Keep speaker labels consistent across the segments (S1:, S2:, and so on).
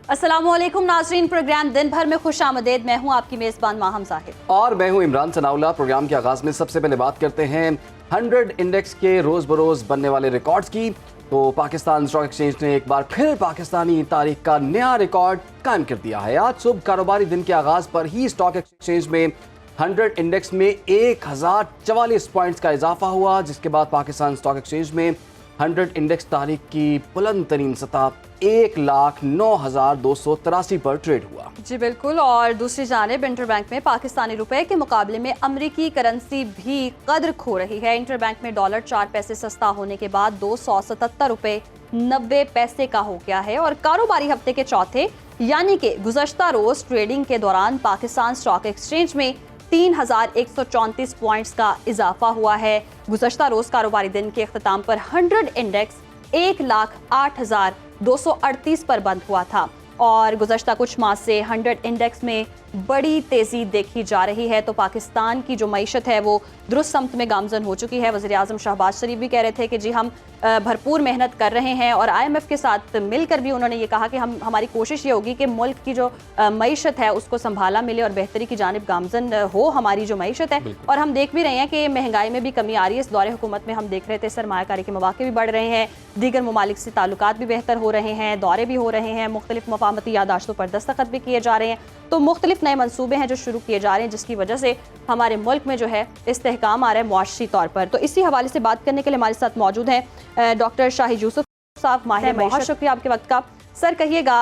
S1: अस्सलामुअलैकुम नाजरीन, प्रोग्राम दिन भर में खुश आमदेद। मैं हूँ आपकी मेज़बान माहम साहिब
S2: और मैं हूँ इमरान सनाउल्लाह। प्रोग्राम के आगाज में सबसे पहले बात करते हैं 100 इंडेक्स के रोज बरोज बनने वाले रिकॉर्ड्स की। तो पाकिस्तान स्टॉक एक्सचेंज ने एक बार फिर पाकिस्तानी तारीख का नया रिकॉर्ड कायम कर दिया है। आज सुबह कारोबारी दिन के आगाज पर ही स्टॉक एक्सचेंज में 100 इंडेक्स में 1044 पॉइंट्स का इजाफा हुआ, जिसके बाद पाकिस्तान स्टॉक एक्सचेंज में 100 इंडेक्स तारीख की बुलंद तरीन सतह 1,09,283 पर ट्रेड हुआ।
S1: जी बिल्कुल। और दूसरी जानिब इंटरबैंक में पाकिस्तानी रुपए के मुकाबले में अमरीकी करेंसी भी कद्र खो रही है। इंटरबैंक में डॉलर 4 पैसे सस्ता होने के बाद 277 रुपए 90 पैसे का हो गया है। और कारोबारी हफ्ते के चौथे यानी कि गुज़श्ता रोज ट्रेडिंग के दौरान पाकिस्तान स्टॉक एक्सचेंज में 3,134 पॉइंट्स का इजाफा हुआ है। गुज़श्ता रोज कारोबारी दिन के अख्ताम पर 100 इंडेक्स 1,08,238 पर बंद हुआ था। और गुज़श्ता कुछ माह से 100 इंडेक्स में बड़ी तेज़ी देखी जा रही है। तो पाकिस्तान की जो मईशत है वो दुरुस्त समत में गामजन हो चुकी है। वज़ीर आज़म शहबाज शरीफ भी कह रहे थे कि जी हम भरपूर मेहनत कर रहे हैं, और IMF के साथ मिलकर भी उन्होंने ये कहा कि हमारी कोशिश ये होगी कि मुल्क की जो मईशत है उसको संभाला मिले और बेहतरी की जानिब गामजन हो हमारी जो मईशत है। और हम देख भी रहे हैं कि महंगाई में भी कमी आ रही है। इस दौरे हुकूमत में हम देख रहे थे सरमायाकारी के मौके भी बढ़ रहे हैं, दीगर ममालिक से ताल्लुकात भी बेहतर हो रहे हैं, दौरे भी हो रहे हैं, मुख्तलिफ मफाहमती यादाश्तों पर दस्तखत भी किए जा रहे हैं। तो मुख्तलिफ नए मनसूबे हैं जो शुरू किए जा रहे हैं, जिसकी वजह से हमारे मुल्क में जो है इस्तेहकाम आ रहा है मुआशी तौर पर। तो इसी हवाले से बात करने के लिए हमारे साथ मौजूद हैं डॉक्टर शाहिद यूसुफ साहब, माहिर। बहुत शुक्रिया आपके वक्त का। सर कहिएगा,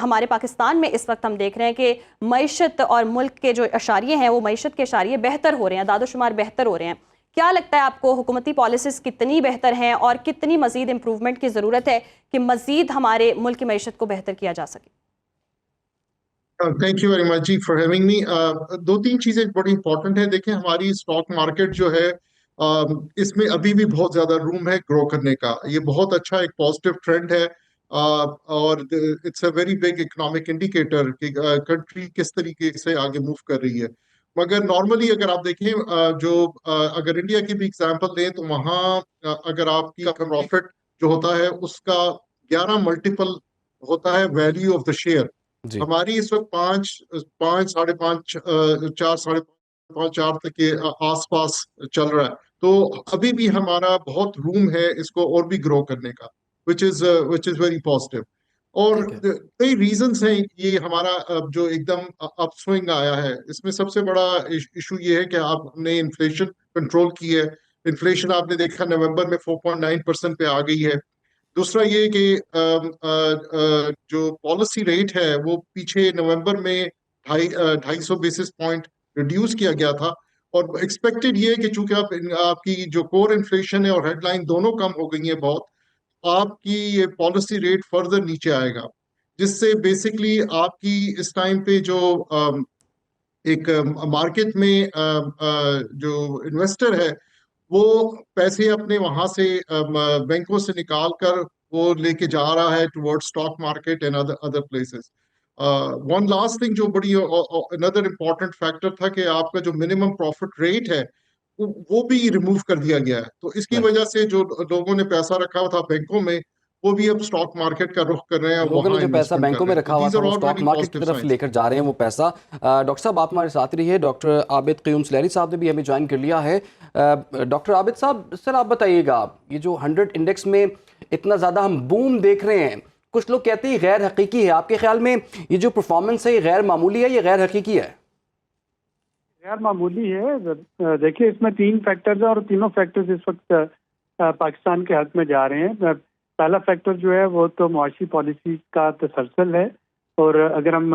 S1: हमारे पाकिस्तान में इस वक्त हम देख रहे हैं कि मईशत और मुल्क के जो अशारिये हैं वो मईशत के अशारिये बेहतर हो रहे हैं, दादोशुमार बेहतर हो रहे हैं। क्या लगता है आपको, हुकूमती पॉलिसीज कितनी बेहतर हैं और कितनी मजीद इंप्रूवमेंट की ज़रूरत है कि मजीद हमारे मुल्क की मईशत को बेहतर किया जा सके?
S3: थैंक यू वेरी मच जी फॉर हैविंग मी। दो तीन चीजें बड़ी इंपॉर्टेंट है। देखें, हमारी स्टॉक मार्केट जो है इसमें अभी भी बहुत ज्यादा रूम है ग्रो करने का। ये बहुत अच्छा एक पॉजिटिव ट्रेंड है, और it's a very big economic indicator कि कंट्री किस तरीके से आगे मूव कर रही है। मगर नॉर्मली अगर आप देखें, अगर इंडिया की भी एग्जांपल लें तो वहाँ अगर आपकी प्रॉफिट जो होता है उसका 11 मल्टीपल होता है वैल्यू ऑफ द शेयर।
S2: जी।
S3: हमारी इस वक्त पाँच पाँच साढ़े पाँच चार साढ़े पाँच चार तक के आसपास चल रहा है। तो अभी भी हमारा बहुत रूम है इसको और भी ग्रो करने का, विच इज वेरी पॉजिटिव। और
S2: ठीक है।
S3: कई रीजंस हैं ये हमारा जो एकदम अपस्विंग आया है। इसमें सबसे बड़ा इशू ये है कि आपने इन्फ्लेशन कंट्रोल की है। इन्फ्लेशन आपने देखा नवंबर में 4.9% पे आ गई है। दूसरा ये कि जो पॉलिसी रेट है वो पीछे नवंबर में 250 बेसिस पॉइंट रिड्यूस किया गया था। और एक्सपेक्टेड ये है कि चूंकि आपकी जो कोर इन्फ्लेशन है और हेडलाइन दोनों कम हो गई है बहुत, आपकी ये पॉलिसी रेट फर्दर नीचे आएगा, जिससे बेसिकली आपकी इस टाइम पे जो एक मार्केट में जो इन्वेस्टर है वो पैसे अपने वहां से बैंकों से निकाल कर वो लेके जा रहा है toward stock market and other places. One last thing जो बड़ी अनदर इम्पोर्टेंट फैक्टर था कि आपका जो मिनिमम प्रॉफिट रेट है वो भी रिमूव कर दिया गया है। तो इसकी
S2: राइट।
S3: वजह से जो लोगों ने पैसा रखा हुआ था बैंकों में वो भी अब स्टॉक मार्केट का रुख कर रहे हैं,
S2: लोगों ने
S3: वहां
S2: जो पैसा
S3: इन्वेस्टमेंट कर
S2: बैंकों में
S3: रहे हैं।
S2: रखा
S3: तो
S2: हुआ
S3: दीज
S2: था
S3: आर
S2: वो
S3: ऑल
S2: स्टॉक
S3: वेरी
S2: मार्केट की
S3: पॉजिटिव
S2: तरफ
S3: साइंस।
S2: लेकर जा रहे हैं वो पैसा। डॉक्टर साहब, आप हमारे साथ रहिए। डॉक्टर आबिद क़य्यूम सुलैरी साहब ने भी हमें ज्वाइन कर लिया है। डॉक्टर आबिद साहब, सर आप बताइएगा, ये जो 100 इंडेक्स में इतना ज़्यादा हम बूम देख रहे हैं, कुछ लोग कहते हैं गैर हकीकी है। आपके ख्याल में ये जो परफॉर्मेंस है ये गैर मामूली है, ये गैर हकीकी है?
S4: गैर मामूली है। देखिए, इसमें 3 फैक्टर्स हैं और तीनों फैक्टर्स इस वक्त पाकिस्तान के हक में जा रहे हैं। पहला फैक्टर जो है वो तो मुआशी पॉलिसी का तसलसल है। और अगर हम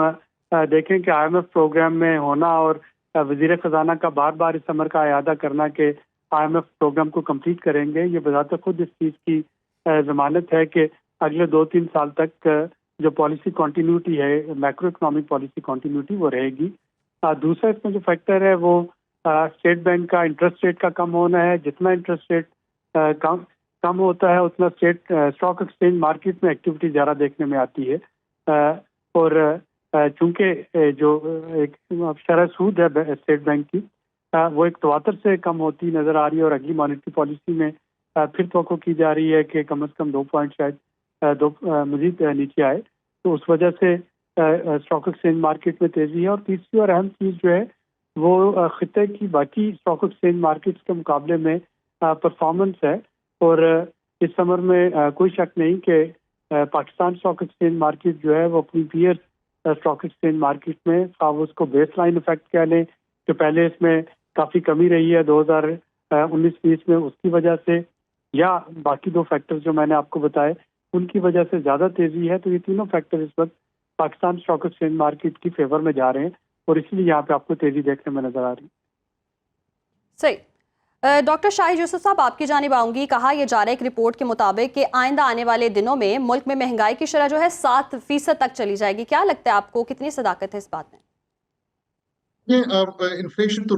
S4: देखें कि IMF प्रोग्राम में होना और वजीर खजाना का बार बार इस अमर का अयादा करना कि IMF प्रोग्राम को कंप्लीट करेंगे, ये बजाते खुद इस चीज़ की जमानत है कि अगले 2-3 साल तक जो पॉलिसी कंटिन्यूटी है, मैक्रो इकोनॉमिक पॉलिसी कंटिन्यूटी, वो रहेगी। दूसरा इसमें जो फैक्टर है वो स्टेट बैंक का इंटरेस्ट रेट का कम होना है। जितना इंटरेस्ट रेट कम होता है उतना स्टॉक एक्सचेंज मार्केट में एक्टिविटी ज़्यादा देखने में आती है। और चूंकि जो एक शरह सूद है स्टेट बैंक की, वो एक तवातर से कम होती नज़र आ रही है। और अगली मॉनेटरी पॉलिसी में फिर तवक्को की जा रही है कि कम से कम 2 पॉइंट शायद मजीद नीचे आए। तो उस वजह से स्टॉक एक्सचेंज मार्केट में तेजी है। और तीसरी और अहम चीज़ जो है वो खिते की बाकी स्टॉक एक्सचेंज मार्केट्स के मुकाबले में परफॉर्मेंस है। और इस समर में कोई शक नहीं कि पाकिस्तान स्टॉक एक्सचेंज मार्केट जो है वो अपनी पीयर स्टॉक एक्सचेंज मार्केट में आप उसको बेस लाइन इफेक्ट कह लें, जो पहले इसमें काफ़ी कमी रही है 2019-20 में, उसकी वजह से, या बाकी दो फैक्टर्स जो मैंने आपको बताए उनकी वजह से ज़्यादा तेज़ी है। तो ये तीनों फैक्टर इस वक्त पाकिस्तान स्टॉक एक्सचेंज मार्केट की फेवर में जा रहे हैं और इसलिए यहाँ पे आपको तेज़ी देखने में नजर आ रही है।
S1: सही। डॉक्टर शाहिद यूसुफ साहब, आपकी जानिब आऊंगी। कहा यह जा रहा है एक रिपोर्ट के मुताबिक कि आइंदा आने वाले दिनों में मुल्क में महंगाई की शरह जो है 7% तक चली जाएगी। क्या लगता है आपको, कितनी सदाकत है इस बात में?
S3: ये इन्फ्लेशन तो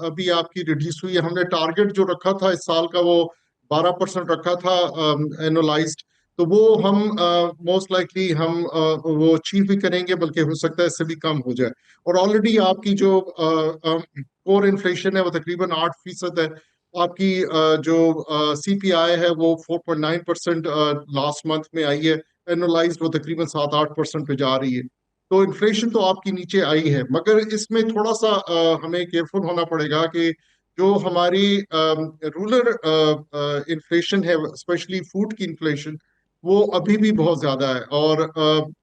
S3: अभी आपकी रिड्यूस हुई है। हमने टारगेट जो रखा था इस साल का वो 12% रखा था एनुअलाइज्ड, तो वो हम मोस्ट लाइकली हम वो अचीव भी करेंगे, बल्कि हो सकता है इससे भी कम हो जाए। और ऑलरेडी आपकी जो कोर इन्फ्लेशन है वो तकरीबन 8% है। आपकी जो CPI है वो 4.9% लास्ट मंथ में आई है। एनुअलाइज्ड वो तकरीबन 7-8% पे जा रही है। तो इन्फ्लेशन तो आपकी नीचे आई है, मगर इसमें थोड़ा सा हमें केयरफुल होना पड़ेगा कि जो हमारी रूरल इन्फ्लेशन है, स्पेशली फूड की इन्फ्लेशन, वो अभी भी बहुत ज्यादा है और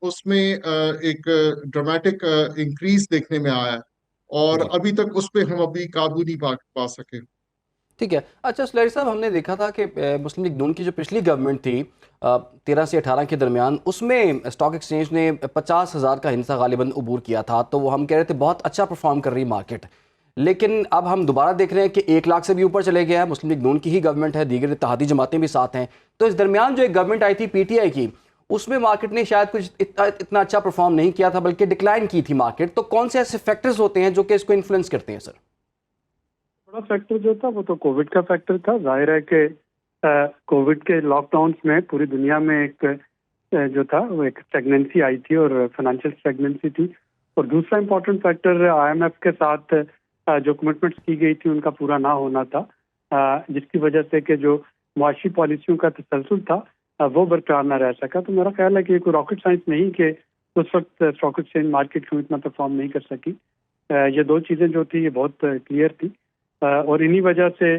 S3: उसमें एक ड्रामेटिक इंक्रीज देखने में आया है और
S2: जी
S3: अभी तक उस पर हम अभी काबू नहीं पा सके।
S2: ठीक है। अच्छा सुलैरी साहब, हमने देखा था कि मुस्लिम लीग नून की जो पिछली गवर्नमेंट थी 13 से 18 के दरमियान, उसमें स्टॉक एक्सचेंज ने 50,000 का हिस्सा गालिबन अबूर किया था, तो वो हम कह रहे थे बहुत अच्छा परफॉर्म कर रही मार्केट। लेकिन अब हम दोबारा देख रहे हैं कि 1 लाख से भी ऊपर चले गया है। मुस्लिम लीग नून की ही गवर्नमेंट है, दीगर इत्तेहादी जमातें भी साथ हैं। तो इस दरमियान जो एक गवर्नमेंट आई थी PTI की, उसमें मार्केट ने शायद कुछ इतना अच्छा परफॉर्म नहीं किया था, बल्कि डिक्लाइन की थी मार्केट। तो कौन से ऐसे फैक्टर्स होते हैं जो कि इसको इन्फ्लुएंस करते हैं सर?
S4: बड़ा फैक्टर जो था वो तो कोविड का फैक्टर था। जाहिर है कि कोविड के लॉकडाउन्स में पूरी दुनिया में एक जो था वो एक स्टेगनेंसी आई थी और फाइनेंशियल स्टेगनेंसी थी। और दूसरा इम्पोर्टेंट फैक्टर IMF के साथ जो कमिटमेंट्स की गई थी उनका पूरा ना होना था, जिसकी वजह से कि जो मुआशी पॉलिसियों का तसलसल था वो बरकरार ना रह सका। तो मेरा ख्याल है कि कोई रॉकेट साइंस नहीं कि उस वक्त स्टॉक एक्सचेंज मार्केट क्यों इतना परफॉर्म नहीं कर सकी। ये दो चीज़ें जो थी ये बहुत क्लियर थी। और इन्हीं वजह से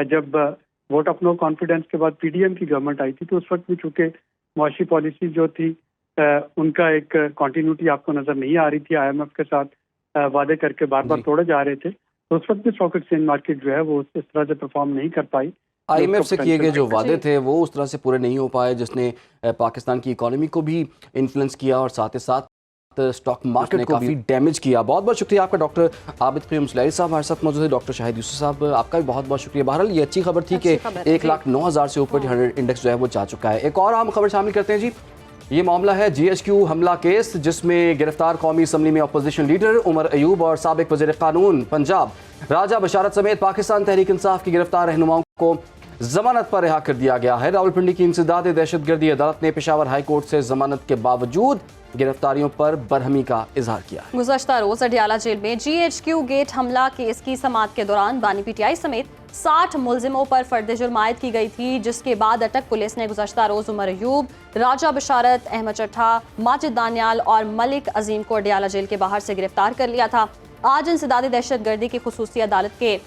S4: जब वोट ऑफ नो कॉन्फिडेंस के बाद PDM की गवर्नमेंट आई थी, तो उस वक्त भी चूंकि मुआशी पॉलिसी जो थी उनका एक कंटिन्यूटी आपको नजर नहीं आ रही थी। IMF के साथ वादे करके बार बार तोड़े जा रहे थे, तो उस वक्त भी स्टॉक एक्सचेंज मार्केट जो है वो इस तरह से परफॉर्म नहीं कर पाई।
S2: IMF से किए गए जो वादे थे वो उस तरह से पूरे नहीं हो पाए, जिसने पाकिस्तान की इकोनॉमी को भी इन्फ्लुएंस किया और साथ ही साथ स्टॉक मार्केट ने काफ़ी डैमेज किया। बहुत बहुत शुक्रिया आपका डॉक्टर आबिद क़य्यूम सुलैरी साहब हमारे साथ मौजूद है। डॉक्टर शाहिद यूसुफ साहब, आपका भी बहुत बहुत शुक्रिया। बहरहाल ये अच्छी खबर थी कि 1,09,000 से ऊपर 100 इंडेक्स जो है वो जा चुका है। एक और अहम खबर शामिल करते हैं जी। ये मामला है GHQ हमला केस, जिसमें गिरफ्तार कौमी असम्बली में अपोजिशन लीडर उमर अयूब और साबिक वज़ीर क़ानून पंजाब राजा बशारत समेत पाकिस्तान तहरीक इंसाफ की गिरफ्तार रहनुमाओं को जमानत पर रिहा कर दिया गया है। रावलपिंडी की इंसदाद दहशतगर्दी अदालत ने पेशावर हाई कोर्ट से जमानत के बावजूद गिरफ्तारियों पर बरहमी का इजहार किया है।
S1: गुज़श्ता रोज अडियाला जेल में GHQ गेट हमला केस की समाअत के दौरान बानी PTI समेत 60 मुलजिमों पर फर्द जुर्म आयद की गई थी, जिसके बाद अटक पुलिस ने गुज़श्ता रोज उमर अयूब, राजा बशारत, अहमद चट्ठा, माजिद दानियाल और मलिक अजीम को अडियाला जेल के बाहर से गिरफ्तार कर लिया था। आज इंसदाद दहशतगर्दी की खुसूसी अदालत के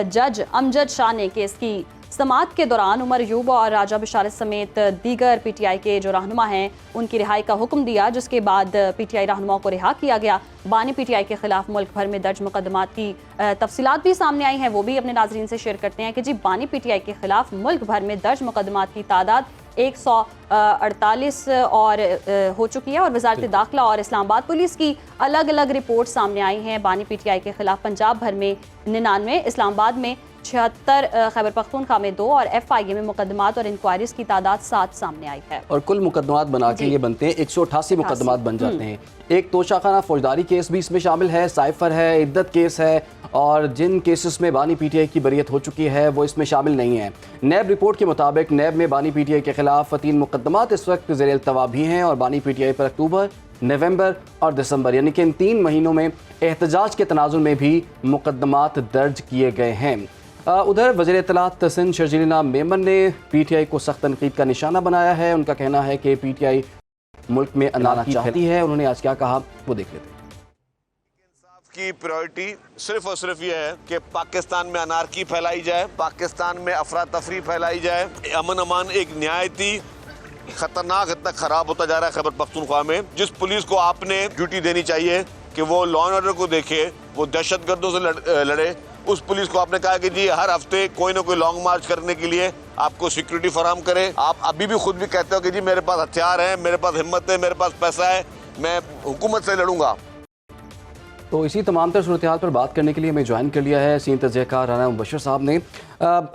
S1: जज अमजद शाह ने केस की समाअत के दौरान उमर अयूब और राजा बशारत समेत दीगर PTI के जो रहनुमा हैं उनकी रिहाई का हुक्म दिया, जिसके बाद PTI रहनुमाओं को रिहा किया गया। बानी PTI के खिलाफ मुल्क भर में दर्ज मुकदमात की तफसीलात भी सामने आई हैं, वो भी अपने नाजरीन से शेयर करते हैं कि जी बानी PTI के खिलाफ मुल्क भर में दर्ज मुकदमात की तादाद 148 और हो चुकी है। और वजारत दाखिला और इस्लामाबाद पुलिस की अलग अलग रिपोर्ट सामने आई हैं। बानी PTI के खिलाफ पंजाब भर में 99, इस्लामाबाद में 76, खैबर पख्तूनख्वा में 2 और FIA में मुकदमात और इंक्वायरीज की तादाद 7 सामने आई है।
S2: और कुल मुकदमात बना के ये बनते हैं 188 मुकदमात बन जाते हैं। एक तोशाखाना फौजदारी केस भी इसमें शामिल है, साइफर है, इद्दत केस है, और जिन केसेस में बानी PTI की बरियत हो चुकी है वो इसमें शामिल नहीं है। नैब रिपोर्ट के मुताबिक नैब में बानी PTI के खिलाफ 3 मुकदमात इस वक्त ज़ेर इल्तवा भी हैं और बानी PTI पर अक्टूबर, नवंबर और दिसंबर यानी कि इन 3 महीनों में एहतजाज के तनाजुर में भी मुकदमात दर्ज किए गए हैं। उधर वज़ीर इत्तलात सिंध शर्जील मेमन ने PTI को सख्त तनकीद का निशाना बनाया है। उनका कहना है कि PTI मुल्क में अनारकी चाहती है। उन्होंने आज क्या कहा वो देख लेते हैं।
S5: की प्रायोरिटी सिर्फ और सिर्फ ये है कि पाकिस्तान में अनारकी फैलाई जाए, पाकिस्तान में अफरा तफरी फैलाई जाए, अमन अमान एक न्यायती खतरनाक हद तक खराब होता जा रहा है खैबर पख्तूनख्वा में। जिस पुलिस को आपने ड्यूटी देनी चाहिए कि वो लॉ एंड ऑर्डर को देखे, वो दहशतगर्दों से लड़े, उस पुलिस को आपने कहा कि जी हर हफ्ते कोई ना कोई लॉन्ग मार्च करने के लिए आपको सिक्योरिटी फराहम करे। आप अभी भी खुद भी कहते हो कि जी मेरे पास हथियार है, मेरे पास हिम्मत है, मेरे पास पैसा है, मैं हुकूमत से लड़ूंगा।
S2: तो इसी तमाम तर सूरत हाल पर बात करने के लिए हमें ज्वाइन कर लिया है सीनियर तजज़ियाकार राना मुबशर साहब ने।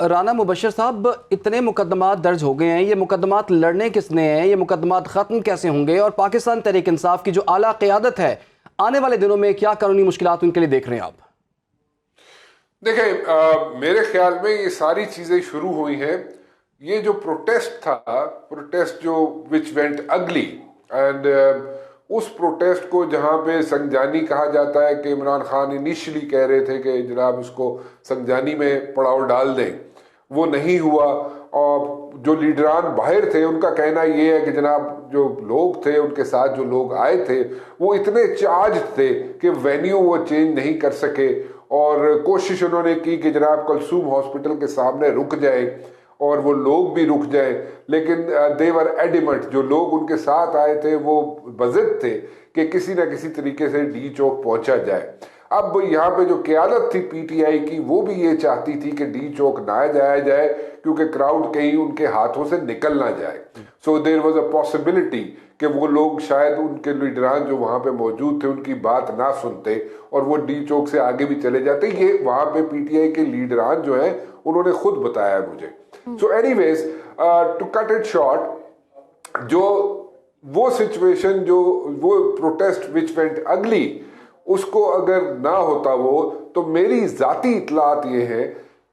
S2: राना मुबशर साहब, इतने मुकदमात दर्ज हो गए हैं, ये मुकदमात लड़ने किसने हैं, ये मुकदमात ख़त्म कैसे होंगे, और पाकिस्तान तहरीक इंसाफ की जो आला क़यादत है आने वाले दिनों में क्या कानूनी मुश्किलात उनके लिए देख रहे हैं आप?
S6: देखें, मेरे ख्याल में ये सारी चीज़ें शुरू हुई हैं। ये जो प्रोटेस्ट था, प्रोटेस्ट जो विच वेंट अगली, एंड उस प्रोटेस्ट को जहां पे संगजानी कहा जाता है कि इमरान खान इनिशियली कह रहे थे कि जनाब उसको संगजानी में पड़ाव डाल दें, वो नहीं हुआ। और जो लीडरान बाहर थे उनका कहना ये है कि जनाब जो लोग थे, उनके साथ जो लोग आए थे, वो इतने चार्ज थे कि वेन्यू वो चेंज नहीं कर सके, और कोशिश उन्होंने की कि जनाब कलसूम हॉस्पिटल के सामने रुक जाए और वो लोग भी रुक जाए, लेकिन देवर एडिमेंट, जो लोग उनके साथ आए थे वो बज़िद थे कि किसी ना किसी तरीके से डी चौक पहुंचा जाए। अब यहाँ पे जो क़यादत थी पीटीआई की, वो भी ये चाहती थी कि डी चौक ना जाया जाए क्योंकि क्राउड कहीं उनके हाथों से निकल ना जाए। So there was a possibility कि वो लोग शायद उनके लीडरान जो वहां पे मौजूद थे उनकी बात ना सुनते और वो डी चौक से आगे भी चले जाते। ये वहां पे पीटीआई के लीडरान जो है उन्होंने खुद बताया मुझे। So anyways, to cut it short, जो वो सिचुएशन, जो वो प्रोटेस्ट विच वेंट अगली, उसको अगर ना होता वो, तो मेरी जाती इतलात ये है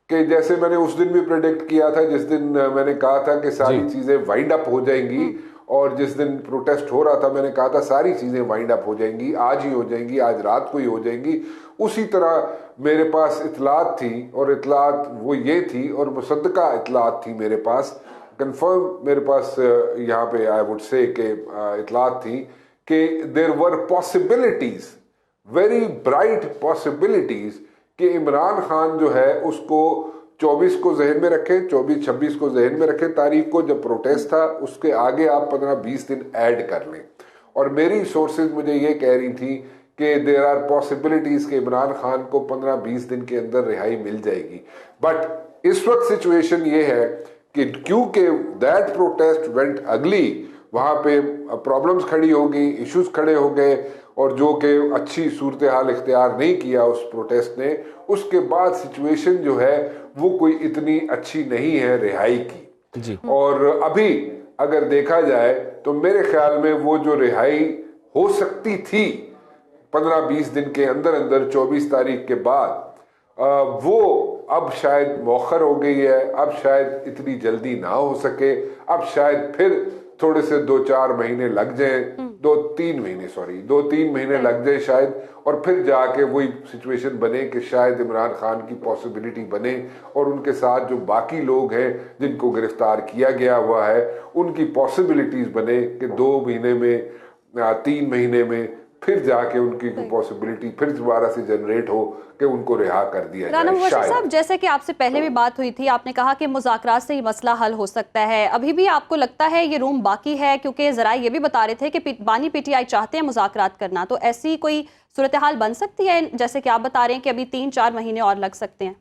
S6: कि जैसे मैंने उस दिन भी प्रेडिक्ट किया था, जिस दिन मैंने कहा था कि सारी चीजें वाइंड अप हो जाएंगी, और जिस दिन प्रोटेस्ट हो रहा था मैंने कहा था सारी चीजें वाइंड अप हो जाएंगी, आज ही हो जाएंगी, आज रात को ही हो जाएंगी। उसी तरह मेरे पास इतलात थी, और इतलात वो ये थी, और मुसद्दका इतलात थी मेरे पास, कंफर्म मेरे पास यहाँ पे आई वुड से कि इतलात थी कि there were possibilities, very bright possibilities कि इमरान खान जो है उसको 24 को जहन में रखें, 24-26 को जहन में रखें तारीख को जब प्रोटेस्ट था, उसके आगे आप 15-20 दिन ऐड कर लें। और मेरी सोर्सेज मुझे ये कह रही थी कि देयर आर पॉसिबिलिटीज कि इमरान खान को 15-20 दिन के अंदर रिहाई मिल जाएगी। बट इस वक्त सिचुएशन ये है कि क्योंकि दैट प्रोटेस्ट वेंट अगली, वहां पे प्रॉब्लम्स खड़ी हो गई, इश्यूज खड़े हो गए, और जो कि अच्छी सूरत हाल इख्तियार नहीं किया उस प्रोटेस्ट ने, उसके बाद सिचुएशन जो है वो कोई इतनी अच्छी नहीं है रिहाई की जी। और अभी अगर देखा जाए तो मेरे ख्याल में वो जो रिहाई हो सकती थी 15-20 दिन के अंदर अंदर 24 तारीख के बाद, वो अब शायद मौखर हो गई है, अब शायद इतनी जल्दी ना हो सके, अब शायद फिर थोड़े से 2-4 महीने लग जाए, 2-3 महीने लग जाए शायद, और फिर जाके वही सिचुएशन बने कि शायद इमरान खान की पॉसिबिलिटी बने, और उनके साथ जो बाकी लोग हैं जिनको गिरफ्तार किया गया हुआ है उनकी पॉसिबिलिटीज बने कि 2 महीने में, 3 महीने में फिर जाके उनकी पॉसिबिलिटी फिर दोबारा से जनरेट हो कि उनको रिहा कर दिया जाए।
S1: राना मुबशर साहब, जैसे कि आपसे पहले भी बात हुई थी, आपने कहा कि मुज़ाकरात से ही मसला हल हो सकता है, अभी भी आपको लगता है ये रूम बाकी है? क्योंकि जरा ये भी बता रहे थे कि बानी पीटीआई चाहते हैं मुज़ाकरात करना, तो ऐसी कोई सूरत हाल बन सकती है जैसे कि आप बता रहे हैं कि अभी 3-4 महीने और लग सकते हैं?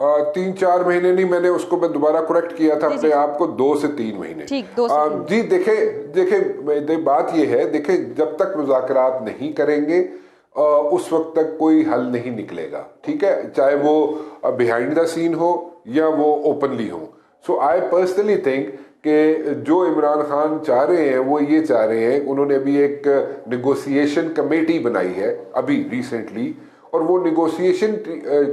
S6: 3-4 महीने नहीं, मैंने उसको मैं दोबारा करेक्ट किया था अपने आप को, 2 से 3 महीने।
S1: ठीक, 2 से 3।
S6: जी देखे बात ये है, देखे जब तक मुज़ाकरात नहीं करेंगे उस वक्त तक कोई हल नहीं निकलेगा, ठीक है, चाहे वो बिहाइंड द सीन हो या वो ओपनली हो। सो आई पर्सनली थिंक कि जो इमरान खान चाह रहे हैं वो ये चाह रहे हैं, उन्होंने अभी एक नेगोशिएशन कमेटी बनाई है अभी रिसेंटली, और वो नेगोशिएशन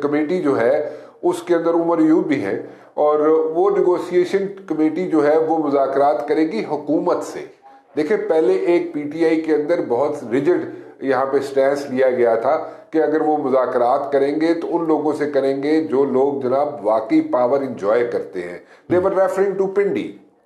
S6: कमेटी जो है उसके अंदर उमर यूब भी है, और वो नेगोशिएशन कमेटी जो है वो मुज़ाकरात करेगी हुकूमत से। देखिए पहले एक पीटीआई के अंदर बहुत रिजिड यहाँ पे स्टैंस लिया गया था कि अगर वो मुज़ाकरात करेंगे तो उन लोगों से करेंगे जो लोग जनाब वाकई पावर इंजॉय करते हैं। दे वर रेफरिंग टू पिंडी,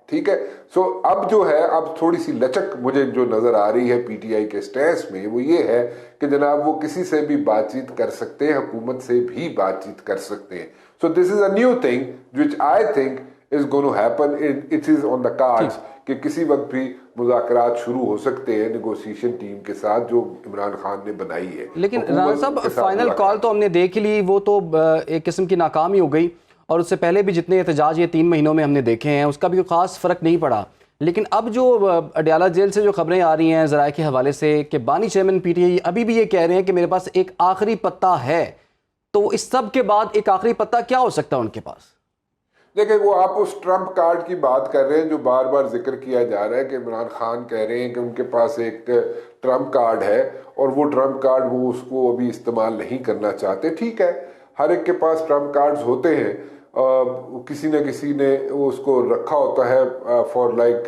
S6: ठीक है। सो अब जो है, अब थोड़ी सी लचक मुझे जो नजर आ रही है पीटीआई के स्टैंस में, वो ये है कि जनाब वो किसी से भी बातचीत कर सकते हैं, हुकूमत से भी बातचीत कर सकते हैं। So this is a new thing which I think is going to happen, it is on the cards कि किसी वक्त भी मुज़ाकरात शुरू हो सकते हैं नेगोशिएशन टीम के साथ जो इमरान खान ने बनाई है।
S2: लेकिन राणा साहब, फाइनल कॉल तो हमने देख ली, वो तो एक किस्म की नाकामी हो गई, और उससे पहले भी जितने एहतजाज ये 3 महीनों में हमने देखे हैं उसका भी कोई ख़ास फ़र्क नहीं पड़ा। लेकिन अब जो अडयाला जेल से जो खबरें आ रही हैं ज़राए के हवाले से कि बानी चेयरमैन पीटीआई अभी भी ये कह रहे हैं कि मेरे पास एक आखिरी पत्ता है, तो इस सब के बाद एक आखिरी पत्ता क्या हो सकता है उनके पास?
S6: देखिए, वो आप उस ट्रम्प कार्ड की बात कर रहे हैं जो बार बार जिक्र किया जा रहा है कि इमरान खान कह रहे हैं कि उनके पास एक ट्रम्प कार्ड है और वो ट्रम्प कार्ड वो उसको अभी इस्तेमाल नहीं करना चाहते। ठीक है, हर एक के पास ट्रम्प कार्ड्स होते हैं, किसी न किसी ने उसको रखा होता है फॉर लाइक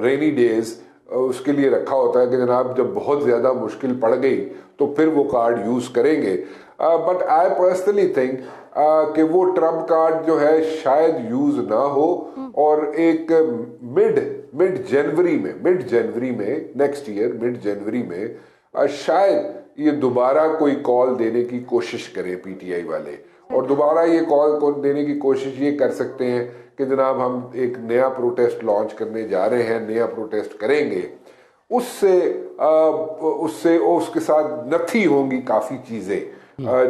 S6: रेनी डेज, उसके लिए रखा होता है कि जनाब जब बहुत ज़्यादा मुश्किल पड़ गई तो फिर वो कार्ड यूज़ करेंगे। बट आई पर्सनली थिंक कि वो ट्रम्प कार्ड जो है शायद यूज़ ना हो, और एक मिड जनवरी में नेक्स्ट ईयर मिड जनवरी में शायद ये दोबारा कोई कॉल देने की कोशिश करें पीटीआई वाले, और दोबारा ये कॉल देने की कोशिश ये कर सकते हैं कि जनाब हम एक नया प्रोटेस्ट लॉन्च करने जा रहे हैं, नया प्रोटेस्ट करेंगे, उससे उसके साथ नथी होंगी काफ़ी चीज़ें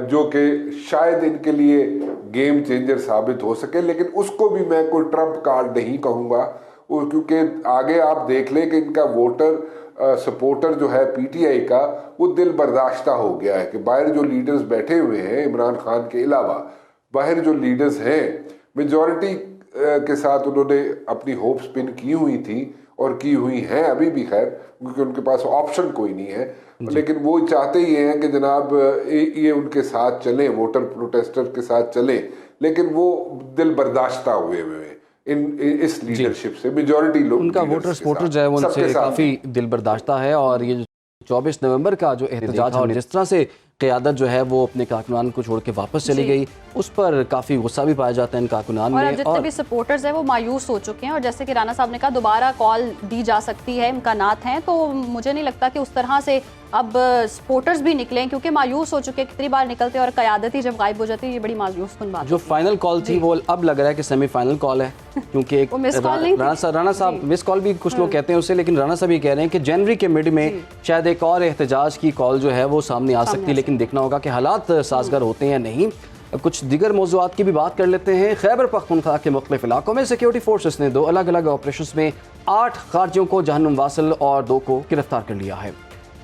S6: जो कि शायद इनके लिए गेम चेंजर साबित हो सके। लेकिन उसको भी मैं कोई ट्रम्प कार्ड नहीं कहूँगा, क्योंकि आगे आप देख लें कि इनका वोटर सपोर्टर जो है पीटीआई का वो दिल बर्दाश्ता हो गया है कि बाहर जो लीडर्स बैठे हुए हैं इमरान खान के अलावा, बाहर जो लीडर्स हैं मेजॉरिटी के साथ उन्होंने अपनी होप्स पिन की हुई थी और की हुई हैं अभी भी, खैर क्योंकि उनके पास ऑप्शन कोई नहीं है, लेकिन वो चाहते ही हैं कि जनाब ये उनके साथ चलें, वोटर प्रोटेस्टर के साथ चलें, लेकिन वो दिल बर्दाश्ता हुए इस लीडरशिप से, मेजॉरिटी लोग
S2: उनका वोटर सपोर्टर जो है वो उनसे काफ़ी दिल बर्दाश्ता है। और ये 24 नवंबर का जो एहतजाज और जिस तरह से क़यादत जो है वो अपने कारकुनान को छोड़ के वापस चली गई, उस पर काफ़ी गुस्सा भी पाया जाता है इन कारकुनान में,
S1: और जितने भी सपोर्टर्स हैं वो मायूस हो चुके हैं। और जैसे कि राणा साहब ने कहा दोबारा कॉल दी जा सकती है, इम्कानात हैं, तो मुझे नहीं लगता कि उस तरह से अब सपोर्टर्स भी निकले, क्योंकि मायूस हो चुके, कितनी बार निकलते और क़यादत ही जब गायब हो जाती है, ये बड़ी मायूस कुन बात।
S2: जो फाइनल कॉल थी वो अब लग रहा है कि सेमीफाइनल कॉल है, क्योंकि एक राणा साहब मिस कॉल भी कुछ लोग कहते हैं उसे, लेकिन राणा साहब ये कह रहे हैं कि जनवरी के मिड में शायद एक और एहतजाज की कॉल जो है वो सामने आ सकती है, लेकिन देखना होगा कि हालात साजगार होते हैं या नहीं। कुछ दीगर मौज़ूआत की भी बात कर लेते हैं। खैबर पख्तूनख्वा के मुख्तलिफ इलाकों में सिक्योरिटी फोर्सेस ने 2 अलग अलग ऑपरेशंस में 8 खारजियों को जहन्नुम वासिल और 2 को गिरफ्तार कर लिया है।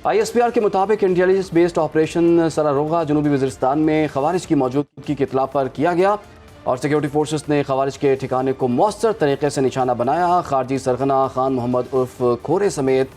S2: ISPR के मुताबिक इंटेलिजेंस बेस्ड ऑपरेशन सरारोगा जनूबी वज़ीरिस्तान में खवारिज की मौजूदगी की इत्तला पर किया गया और सिक्योरिटी फोर्सेस ने खवारिज के ठिकाने को मौसर तरीके से निशाना बनाया। खारजी सरगना खान मोहम्मद उर्फ खोरे समेत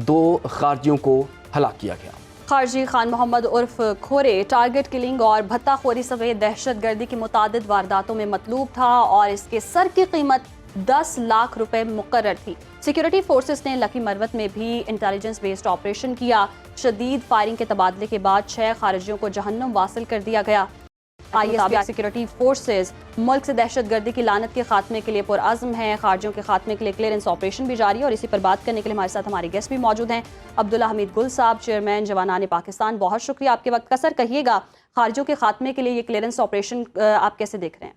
S2: 2 खारजियों को हलाक किया गया।
S1: खारजी खान मोहम्मद उर्फ खोरे टारगेट किलिंग और भत्ताखोरी समेत दहशत गर्दी की मुतादिद वारदातों में मतलूब था और इसके सर की कीमत 10 लाख रुपए मुकर्रर थी। सिक्योरिटी फोर्सेस ने लकी मरवत में भी इंटेलिजेंस बेस्ड ऑपरेशन किया। शदीद फायरिंग के तबादले के बाद 6 खारिजियों को जहन्नुम वासिल कर दिया गया। ISPR सिक्योरिटी फोर्सेस मुल्क से दहशत गर्दी की लानत के खात्मे के लिए पुरअज़्म हैं। खारजियों के खात्मे के लिए क्लियरेंस ऑपरेशन भी जारी है और इसी पर बात करने के लिए हमारे साथ हमारे गेस्ट भी मौजूद हैं। अब्दुल्ला हमीद गुल साहब, चेयरमैन जवानान पाकिस्तान, बहुत शुक्रिया आपके वक्त का। सर कहिएगा, खारजियों के खात्मे के लिए ये क्लियरेंस ऑपरेशन आप कैसे देख रहे हैं?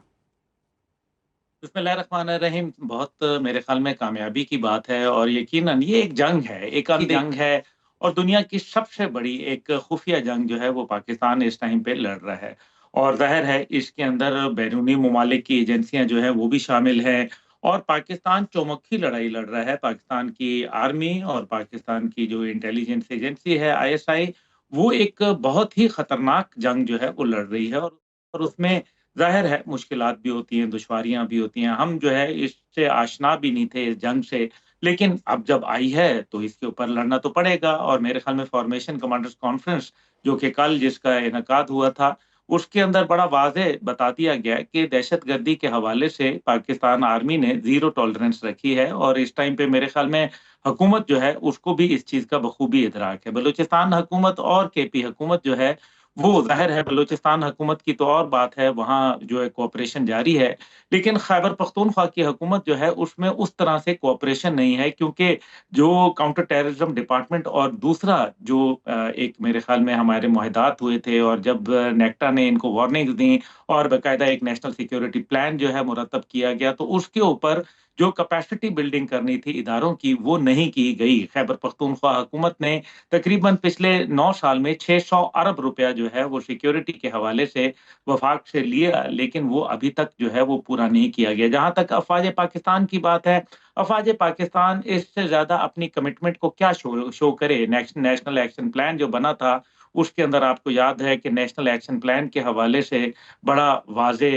S7: बिस्मिल्लाहिर्रहमानिर्रहीम, बहुत मेरे ख्याल में कामयाबी की बात है और यकीनन ये एक जंग है, एक जंग है और दुनिया की सबसे बड़ी एक खुफिया जंग जो है वो पाकिस्तान इस टाइम पे लड़ रहा है। और ज़ाहिर है इसके अंदर बैरूनी ममालिक की एजेंसियां जो है वो भी शामिल हैं और पाकिस्तान चौमुखी लड़ाई लड़ रहा है। पाकिस्तान की आर्मी और पाकिस्तान की जो इंटेलिजेंस एजेंसी है ISI, वो एक बहुत ही ख़तरनाक जंग जो है वो लड़ रही है और उसमें ज़ाहिर है मुश्किलात भी होती हैं, दुश्वारियाँ भी होती हैं। हम जो है इससे आशना भी नहीं थे इस जंग से, लेकिन अब जब आई है तो इसके ऊपर लड़ना तो पड़ेगा। और मेरे ख्याल में फॉर्मेशन कमांडर्स कॉन्फ्रेंस जो कि कल जिसका इनेकाद हुआ था, उसके अंदर बड़ा वाज़ेह बता दिया गया कि दहशतगर्दी के हवाले से पाकिस्तान आर्मी ने ज़ीरो टॉलरेंस रखी है और इस टाइम पे मेरे ख्याल में हुकूमत जो है उसको भी इस चीज़ का बखूबी इदराक है। बलूचिस्तान हुकूमत और KP हुकूमत जो है वो ज़ाहिर है बलूचिस्तान हुकूमत की तो और बात है, वहाँ जो है कोऑपरेशन जारी है। लेकिन खैबर पख्तूनख्वा की हुकूमत जो है उसमें उस तरह से कोऑपरेशन नहीं है, क्योंकि जो काउंटर टेररिज्म डिपार्टमेंट और दूसरा जो एक मेरे ख्याल में हमारे मुआहदात हुए थे, और जब नेक्टा ने इनको वार्निंग्स दी और बाकायदा एक नेशनल सिक्योरिटी प्लान जो है मुरतब किया गया, तो उसके ऊपर जो कैपेसिटी बिल्डिंग करनी थी इदारों की वो नहीं की गई। खैबर पख्तूनख्वा हुकूमत ने तकरीबन पिछले 9 साल में 600 अरब रुपया जो है वो सिक्योरिटी के हवाले से वफाक से लिया, लेकिन वो अभी तक जो है वो पूरा नहीं किया गया। जहाँ तक अफ़वाज पाकिस्तान की बात है, अफ़वाज पाकिस्तान इससे ज़्यादा अपनी कमिटमेंट को क्या शो करे। नेशनल एक्शन प्लान जो बना था, उसके अंदर आपको याद है कि नेशनल एक्शन प्लान के हवाले से बड़ा वाज़ेह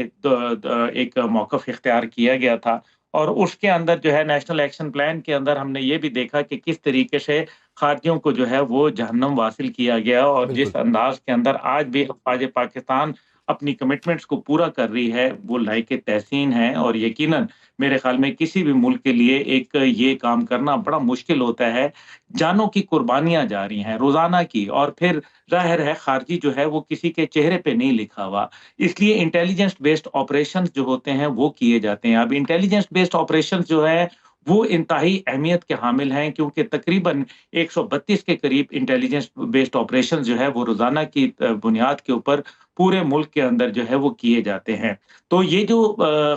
S7: एक मौक़िफ़ इख्तियार किया गया था, और उसके अंदर जो है नेशनल एक्शन प्लान के अंदर हमने ये भी देखा कि किस तरीके से खारजियों को जो है वो जहन्नम वासिल किया गया, और जिस
S2: बिल्कुल।
S7: अंदाज के अंदर आज भी अफ़वाज पाकिस्तान अपनी कमिटमेंट्स को पूरा कर रही है, वो लायक तहसीन है। और यकीनन मेरे ख्याल में किसी भी मुल्क के लिए एक ये काम करना बड़ा मुश्किल होता है। जानों की कुर्बानियाँ जा रही हैं रोज़ाना की, और फिर ज़ाहिर है खारजी जो है वो किसी के चेहरे पे नहीं लिखा हुआ। इसलिए इंटेलिजेंस बेस्ड ऑपरेशंस जो होते हैं वो किए जाते हैं। अब इंटेलिजेंस बेस्ड ऑपरेशंस जो है वो इंतहाई अहमियत के हामिल हैं, क्योंकि तकरीबन 132 के करीब इंटेलिजेंस बेस्ड ऑपरेशंस जो है वो रोज़ाना की बुनियाद के ऊपर पूरे मुल्क के अंदर जो है वो किए जाते हैं। तो ये जो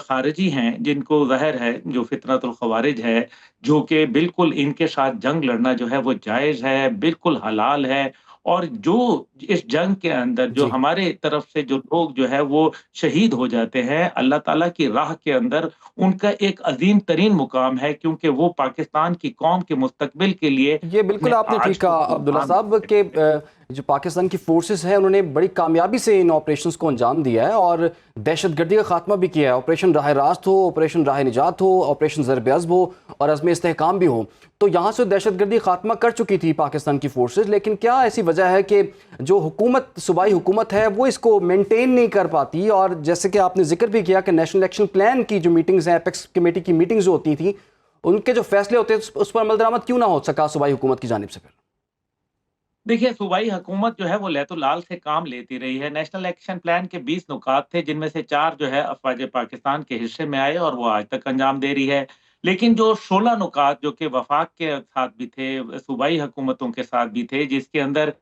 S7: खारिजी हैं, जिनको ज़ाहिर है जो फितरतुल ख़वारिज है, जो कि बिल्कुल इनके साथ जंग लड़ना जो है वो जायज़ है, बिल्कुल हलाल है, और जो इस जंग के अंदर जो
S2: जी।
S7: हमारे तरफ से जो लोग जो है वो शहीद हो जाते हैं, अल्लाह ताला की राह के अंदर उनका एक अज़ीम तरीन मुकाम है, क्योंकि वो पाकिस्तान की कौम के मुस्तकबिल के लिए
S2: ये बिल्कुल
S7: अपने
S2: आपने
S7: आज
S2: ठीक कहा
S7: को
S2: अब्दुल्ला
S7: कुर्बान
S2: साहब
S7: करते हैं।
S2: कि जो पाकिस्तान की फोर्सेस हैं उन्होंने बड़ी कामयाबी से इन ऑपरेशंस को अंजाम दिया है और दहशतगर्दी का खात्मा भी किया है। ऑपरेशन राह रास्त हो, ऑपरेशन राह निजात हो, ऑपरेशन ज़रब अज़ब हो और अज़्म इस्तेहकाम भी हो, तो यहाँ से दहशतगर्दी खात्मा कर चुकी थी पाकिस्तान की फोर्सेस। लेकिन क्या ऐसी वजह है कि जो हुकूमत, सूबाई हुकूमत है, वो इसको मेनटेन नहीं कर पाती? और जैसे कि आपने जिक्र भी किया कि नेशनल एक्शन प्लान की जो मीटिंग्स हैं, एपेक्स कमेटी की मीटिंग्स जो होती थी, उनके जो फैसले होते हैं उस पर अमल दरामद क्यों ना हो सका सूबाई हुकूमत की जानिब से? फिर
S7: देखिए, सूबाई हुकूमत जो है वो लैतो-लाल से काम लेती रही है। नेशनल एक्शन प्लान के 20 नुकात थे, जिनमें से 4 जो है अफ़वाज पाकिस्तान के हिस्से में आए और वो आज तक अंजाम दे रही है। लेकिन जो 16 नुकात जो कि वफ़ाक के साथ भी थे, सूबाई हुकूमतों के साथ भी थे, जिसके अंदर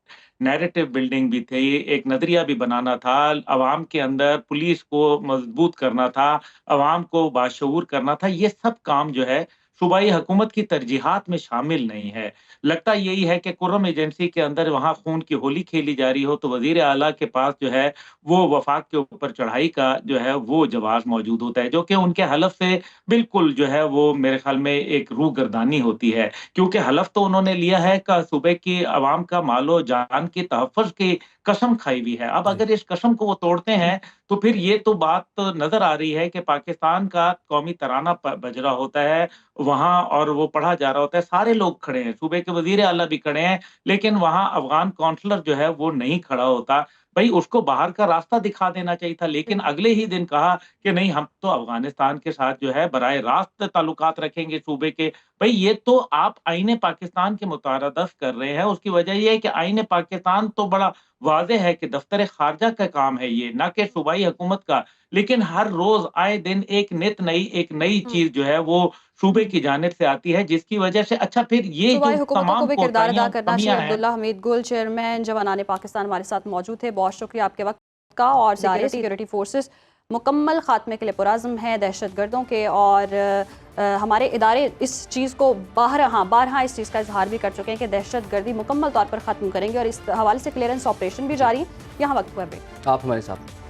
S7: नैरेटिव बिल्डिंग भी थी, एक नज़रिया भी बनाना था, अवाम के अंदर पुलिस को मज़बूत करना था, अवाम को बाशऊर करना था, ये सब काम जो है सूबाई हुकूमत की तरजीहात में शामिल नहीं है। लगता यही है कि कुर्रम एजेंसी के अंदर वहाँ खून की होली खेली जा रही हो, तो वज़ीर आला के पास जो है वो वफ़ाक के ऊपर चढ़ाई का जो है वो जवाब मौजूद होता है, जो कि उनके हलफ से बिल्कुल जो है वो मेरे ख़्याल में एक रूहगर्दानी होती है। क्योंकि हलफ तो उन्होंने लिया है कि सूबे की अवाम का मालो जान की तहफ़्फ़ुज़ की कसम खाई हुई है। अब
S2: जी।
S7: अगर इस कसम को वो तोड़ते हैं, तो फिर ये तो बात नज़र आ रही है कि पाकिस्तान का कौमी तराना बज रहा होता है वहाँ, और वो पढ़ा जा रहा होता है, सारे लोग खड़े हैं, सूबे के वज़ीर आला भी खड़े हैं, लेकिन वहाँ अफ़गान काउंसलर जो है वो नहीं खड़ा होता। भई उसको बाहर का रास्ता दिखा देना चाहिए था, लेकिन अगले ही दिन कहा कि नहीं, हम तो अफ़गानिस्तान के साथ जो है बराए रास्त ताल्लुकात रखेंगे सूबे के। भई ये तो आप आईने पाकिस्तान के मुतारदफ कर रहे हैं। उसकी वजह ये है कि आईने पाकिस्तान तो बड़ा वाज़ेह है कि दफ्तर ख़ारजा का काम है ये, ना कि सूबाई हुकूमत का। लेकिन हर रोज़ आए दिन एक नई
S1: हम्म।
S7: चीज़ जो है वो सूबे की जानिब से आती है, जिसकी वजह से अच्छा फिर ये जो
S1: सूबाई हुकूमतों को
S7: तमाम
S1: भी किरदार अदा
S7: कोताहियाँ
S1: करना चाहिए।
S7: कमियाँ हैं।
S1: अब्दुल्ला हमीद गुल, चेयरमैन जवानाने पाकिस्तान, हमारे साथ मौजूद थे। बहुत शुक्रिया आपके वक्त का। और सिक्योरिटी फोर्सेस मुकम्मल खात्मे के लिए पुरज़्म है दहशतगर्दों के, और हमारे इदारे इस चीज़ को बारहा इस चीज़ का इजहार भी कर चुके हैं कि दहशतगर्दी मुकम्मल तौर पर ख़त्म करेंगे, और इस हवाले से क्लियरेंस ऑपरेशन भी जारी है। यहाँ वक्त पर भी
S2: आप हमारे साथ